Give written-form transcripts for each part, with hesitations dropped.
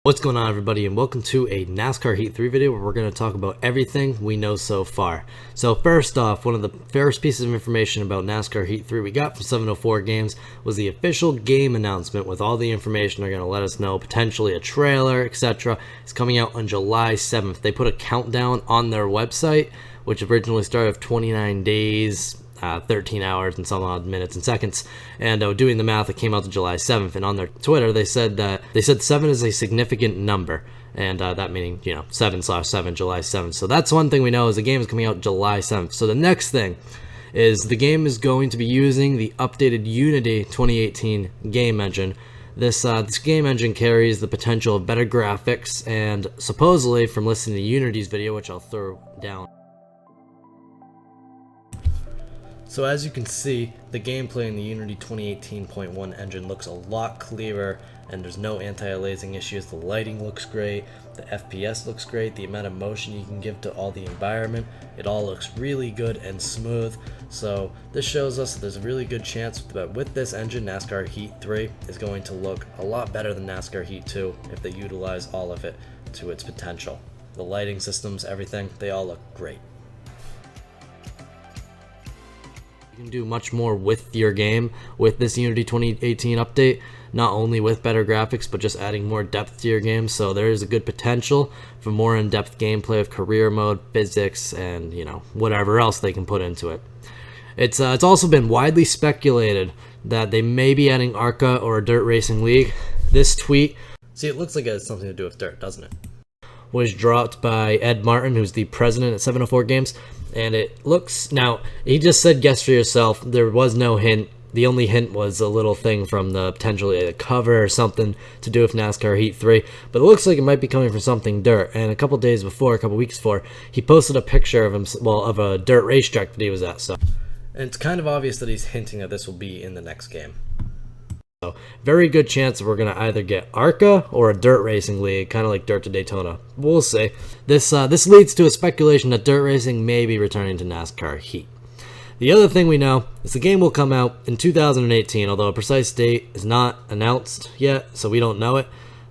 What's going on, everybody, and welcome to a NASCAR Heat 3 video where we're going to talk about everything we know so far. So first off, one of the first pieces of information about NASCAR Heat 3 we got from 704 Games was the official game announcement with all the information they're going to let us know, potentially a trailer, etc. It's coming out on July 7th. They put a countdown on their website, which originally started with 29 days, 13 hours and some odd minutes and seconds, and doing the math, it came out to July 7th. And on their Twitter, they said 7 is a significant number, and that meaning 7/7, July 7th. So that's one thing we know, is the game is coming out July 7th. So the next thing is the game is going to be using the updated Unity 2018 game engine. This game engine carries the potential of better graphics, and supposedly, from listening to Unity's video, which I'll throw down. So as you can see, the gameplay in the Unity 2018.1 engine looks a lot clearer, and there's no anti-aliasing issues. The lighting looks great, the FPS looks great, the amount of motion you can give to all the environment, it all looks really good and smooth. So this shows us that there's a really good chance that with this engine, NASCAR Heat 3 is going to look a lot better than NASCAR Heat 2 if they utilize all of it to its potential. The lighting systems, everything, they all look great. You can do much more with your game with this Unity 2018 update, not only with better graphics but just adding more depth to your game. So there is a good potential for more in-depth gameplay of career mode, physics, and whatever else they can put into it. It's also been widely speculated that they may be adding ARCA or a dirt racing league. This tweet, see, it looks like it has something to do with dirt, doesn't it? Was dropped by Ed Martin, who's the president at 704 Games, and it looks, now he just said guess for yourself. There was no hint. The only hint was a little thing from the potentially a cover or something to do with NASCAR Heat 3, but it looks like it might be coming from something dirt. And a couple weeks before, he posted a picture of him, of a dirt racetrack that he was at. So, and it's kind of obvious that he's hinting that this will be in the next game. So, very good chance that we're going to either get ARCA or a dirt racing league, kind of like Dirt to Daytona. We'll see. This leads to a speculation that dirt racing may be returning to NASCAR Heat. The other thing we know is the game will come out in 2018, although a precise date is not announced yet, so we don't know it.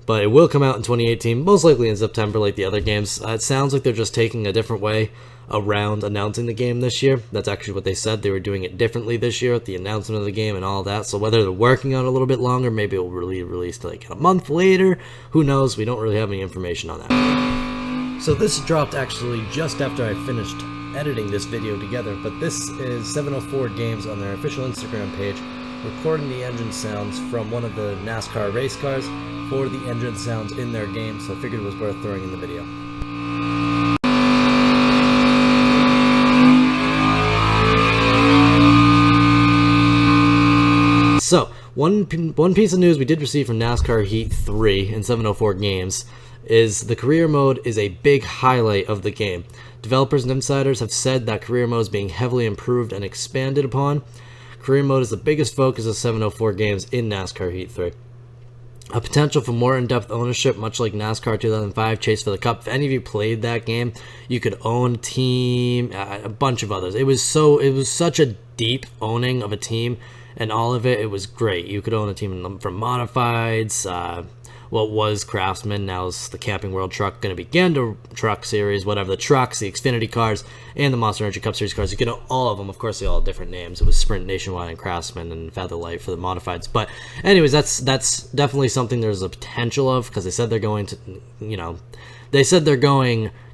But it will come out in 2018, most likely in September like the other games. It sounds like they're just taking a different way around announcing the game this year. That's actually what they said. They were doing it differently this year with the announcement of the game and all that. So whether they're working on it a little bit longer, maybe it will really release like a month later, who knows? We don't really have any information on that. So this dropped actually just after I finished editing this video together, but this is 704 Games on their official Instagram page recording the engine sounds from one of the NASCAR race cars for the engine sounds in their game, so I figured it was worth throwing in the video. So, one piece of news we did receive from NASCAR Heat 3 and 704 Games is the career mode is a big highlight of the game. Developers and insiders have said that career mode is being heavily improved and expanded upon. Career mode is the biggest focus of 704 Games in NASCAR Heat 3. A potential for more in-depth ownership, much like NASCAR 2005 Chase for the Cup. If any of you played that game, you could own a team, a bunch of others. It was such a deep owning of a team, and all of it was great. You could own a team from Modifieds, what was Craftsman, now is the Camping World Truck, going to be Gander Truck Series, whatever, the trucks, the Xfinity cars, and the Monster Energy Cup Series cars. You could own all of them. Of course, they all have different names. It was Sprint, Nationwide, and Craftsman, and Featherlight for the Modifieds. But anyways, that's definitely something there's a potential of, because they said they're going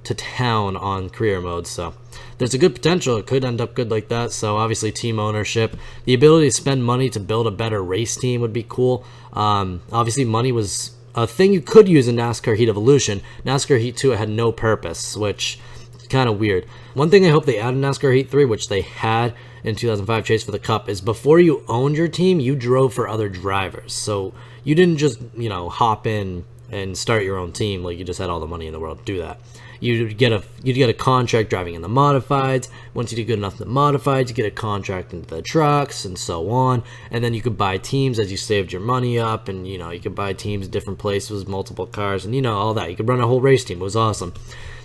to town on career mode, so there's a good potential. It could end up good like that. So obviously team ownership, the ability to spend money to build a better race team would be cool. Obviously money was a thing you could use in NASCAR Heat Evolution. NASCAR Heat 2 had no purpose, which is kind of weird. One thing I hope they add in NASCAR Heat 3, which they had in 2005 Chase for the Cup, is before you owned your team, you drove for other drivers. So you didn't just, hop in and start your own team like you just had all the money in the world to do that. You'd get a contract driving in the Modifieds. Once you do good enough in the Modifieds, you get a contract into the trucks and so on. And then you could buy teams as you saved your money up, and you could buy teams in different places, multiple cars, and all that. You could run a whole race team. It was awesome.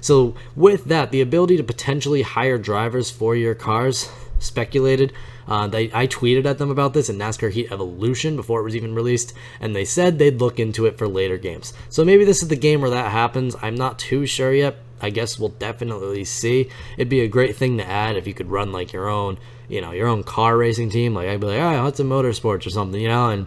So with that, the ability to potentially hire drivers for your cars speculated. I tweeted at them about this in NASCAR Heat Evolution before it was even released, and they said they'd look into it for later games. So maybe this is the game where that happens. I'm not too sure yet. I guess we'll definitely see. It'd be a great thing to add if you could run like your own, your own car racing team. Like I'd be like, Hudson Motorsports or something, and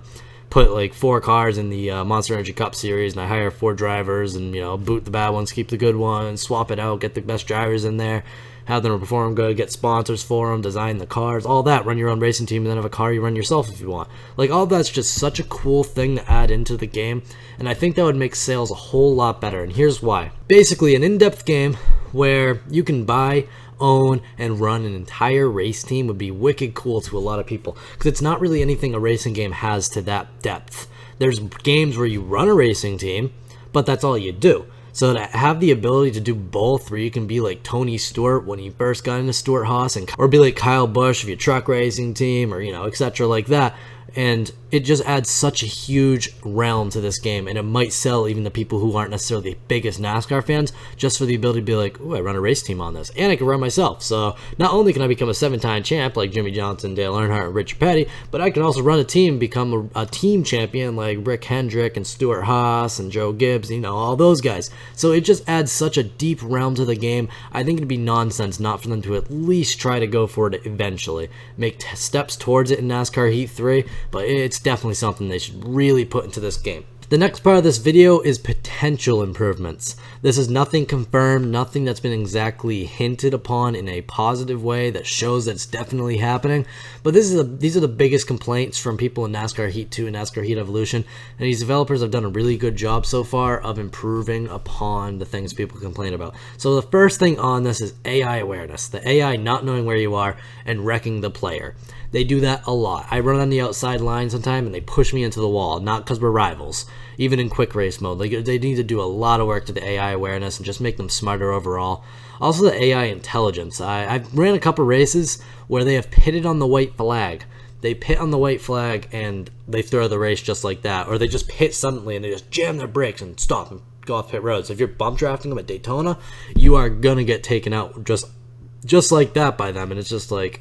put like 4 cars in the Monster Energy Cup series, and I hire 4 drivers, and boot the bad ones, keep the good ones, swap it out, get the best drivers in there, have them perform good, get sponsors for them, design the cars, all that, run your own racing team, and then have a car you run yourself if you want. Like, all that's just such a cool thing to add into the game, and I think that would make sales a whole lot better, and here's why. Basically, an in-depth game where you can buy, own, and run an entire race team would be wicked cool to a lot of people, because it's not really anything a racing game has to that depth. There's games where you run a racing team, but that's all you do. So to have the ability to do both, where you can be like Tony Stewart when he first got into Stewart Haas, or be like Kyle Busch if you're truck racing team, or etc. like that, and it just adds such a huge realm to this game, and it might sell even the people who aren't necessarily the biggest NASCAR fans, just for the ability to be like, ooh, I run a race team on this, and I can run myself. So not only can I become a 7-time champ like Jimmy Johnson, Dale Earnhardt, and Richard Petty, but I can also run a team, become a team champion like Rick Hendrick and Stuart Haas and Joe Gibbs, all those guys. So it just adds such a deep realm to the game. I think it'd be nonsense not for them to at least try to go for it eventually. Make steps towards it in NASCAR Heat 3, but it's definitely something they should really put into this game. The next part of this video is potential improvements. This is nothing confirmed, nothing that's been exactly hinted upon in a positive way that shows that it's definitely happening, but these are the biggest complaints from people in NASCAR Heat 2 and NASCAR Heat Evolution, and these developers have done a really good job so far of improving upon the things people complain about. So the first thing on this is AI awareness, the AI not knowing where you are and wrecking the player. They do that a lot. I run on the outside line sometime and they push me into the wall, not because we're rivals, even in quick race mode. Like, they need to do a lot of work to the AI awareness and just make them smarter overall. Also the AI intelligence. I've ran a couple races where they have pitted on the white flag. They pit on the white flag and they throw the race just like that, or they just pit suddenly and they just jam their brakes and stop and go off pit road. So if you're bump drafting them at Daytona, you are gonna get taken out just like that by them, and it's just like,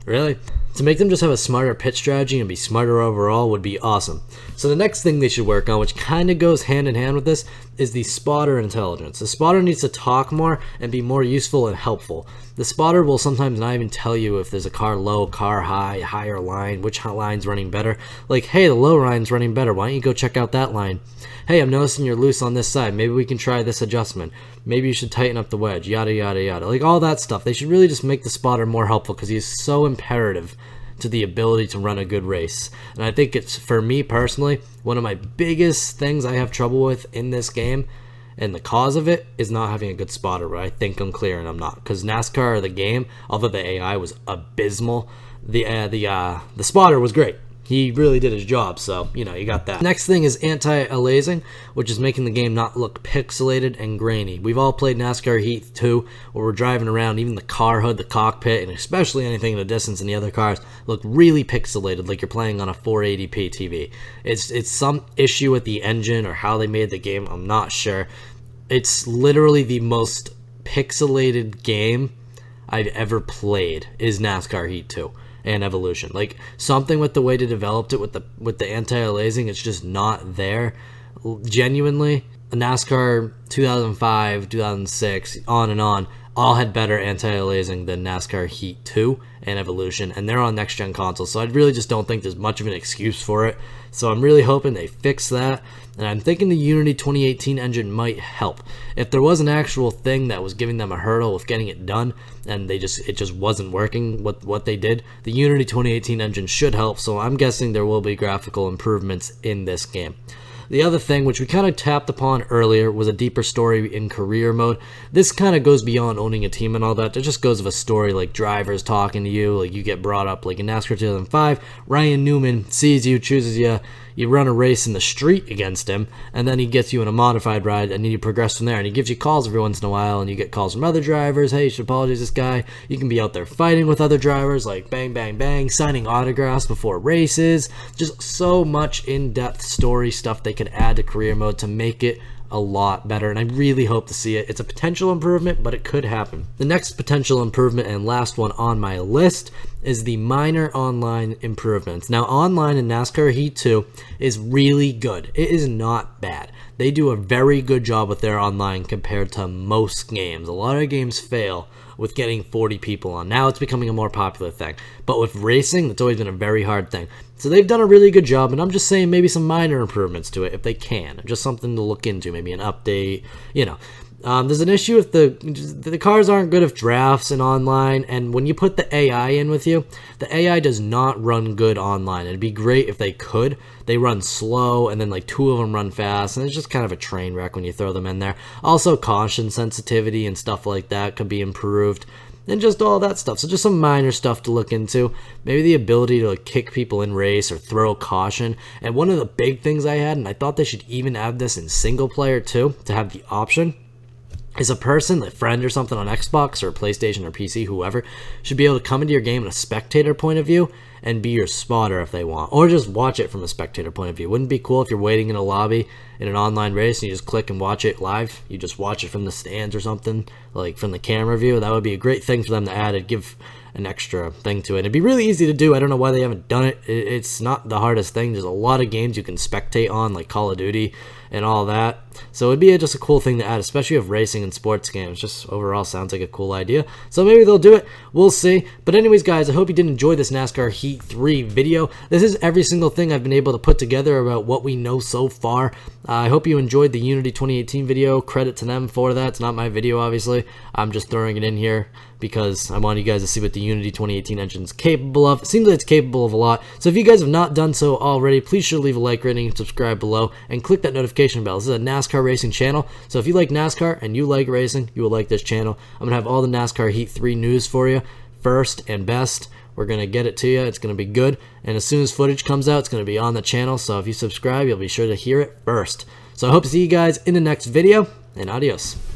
really? To make them just have a smarter pit strategy and be smarter overall would be awesome. So the next thing they should work on, which kind of goes hand in hand with this, is the spotter intelligence. The spotter needs to talk more and be more useful and helpful. The spotter will sometimes not even tell you if there's a car low, car high, higher line, which line's running better. Like, hey, the low line's running better. Why don't you go check out that line? Hey, I'm noticing you're loose on this side. Maybe we can try this adjustment. Maybe you should tighten up the wedge, yada, yada, yada. Like, all that stuff. They should really just make the spotter more helpful because he's so imperative to the ability to run a good race. And I think it's, for me personally, one of my biggest things I have trouble with in this game, and the cause of it is not having a good spotter, but I think I'm clear and I'm not. Because NASCAR, the game, although the AI was abysmal, the spotter was great. He really did his job, so, you got that. Next thing is anti-aliasing, which is making the game not look pixelated and grainy. We've all played NASCAR Heat 2, where we're driving around, even the car hood, the cockpit, and especially anything in the distance in the other cars, look really pixelated, like you're playing on a 480p TV. It's some issue with the engine or how they made the game, I'm not sure. It's literally the most pixelated game I've ever played is NASCAR Heat 2. And Evolution. Like, something with the way they developed it with the anti-aliasing, it's just not there. Genuinely, NASCAR 2005, 2006, on and on, all had better anti-aliasing than NASCAR Heat 2 and Evolution, and they're on next-gen consoles, so I really just don't think there's much of an excuse for it. So I'm really hoping they fix that, and I'm thinking the Unity 2018 engine might help. If there was an actual thing that was giving them a hurdle with getting it done, and it just wasn't working what they did, the Unity 2018 engine should help, so I'm guessing there will be graphical improvements in this game. The other thing, which we kind of tapped upon earlier, was a deeper story in career mode. This kind of goes beyond owning a team and all that. It just goes of a story, like drivers talking to you, like you get brought up, like in NASCAR 2005, Ryan Newman sees you, chooses you, you run a race in the street against him, and then he gets you in a modified ride, and then you progress from there, and he gives you calls every once in a while, and you get calls from other drivers, hey, you should apologize to this guy. You can be out there fighting with other drivers, like bang, bang, bang, signing autographs before races. Just so much in-depth story stuff they could add to career mode to make it a lot better, and I really hope to see it. It's a potential improvement, but it could happen. The next potential improvement and last one on my list is the minor online improvements. Now, online in NASCAR Heat 2 is really good. It is not bad. They do a very good job with their online compared to most games. A lot of games fail with getting 40 people on. Now it's becoming a more popular thing. But with racing, that's always been a very hard thing. So they've done a really good job, and I'm just saying maybe some minor improvements to it if they can. Just something to look into, maybe an update, you know. There's an issue with the cars aren't good at drafts and online, and when you put the AI in with you, the AI does not run good online. It'd be great if they could. They run slow, and then like 2 of them run fast, and it's just kind of a train wreck when you throw them in there. Also, caution sensitivity and stuff like that could be improved, and just all that stuff. So just some minor stuff to look into. Maybe the ability to like kick people in race or throw caution. And one of the big things I had, and I thought they should even add this in single player too, to have the option, is a person, a friend or something on Xbox or PlayStation or PC, whoever, should be able to come into your game in a spectator point of view and be your spotter if they want, or just watch it from a spectator point of view. Wouldn't it be cool if you're waiting in a lobby in an online race and you just click and watch it live? You just watch it from the stands or something, like from the camera view. That would be a great thing for them to add. It'd give an extra thing to it. It'd be really easy to do. I don't know why they haven't done it. It's not the hardest thing. There's a lot of games you can spectate on, like Call of Duty and all that. So it'd be just a cool thing to add, especially with racing and sports games. Just overall sounds like a cool idea. So maybe they'll do it. We'll see. But anyways, guys, I hope you did enjoy this NASCAR Heat 3 video. This is every single thing I've been able to put together about what we know so far. I hope you enjoyed the Unity 2018 video. Credit to them for that. It's not my video, obviously. I'm just throwing it in here because I want you guys to see what the Unity 2018 engine is capable of. It seems like it's capable of a lot. So if you guys have not done so already, please sure leave a like rating and subscribe below and click that notification bell. This is a NASCAR racing channel. So if you like NASCAR and you like racing, you will like this channel. I'm going to have all the NASCAR Heat 3 news for you, first and best. We're going to get it to you. It's going to be good. And as soon as footage comes out, it's going to be on the channel. So if you subscribe, you'll be sure to hear it first. So I hope to see you guys in the next video, and adios.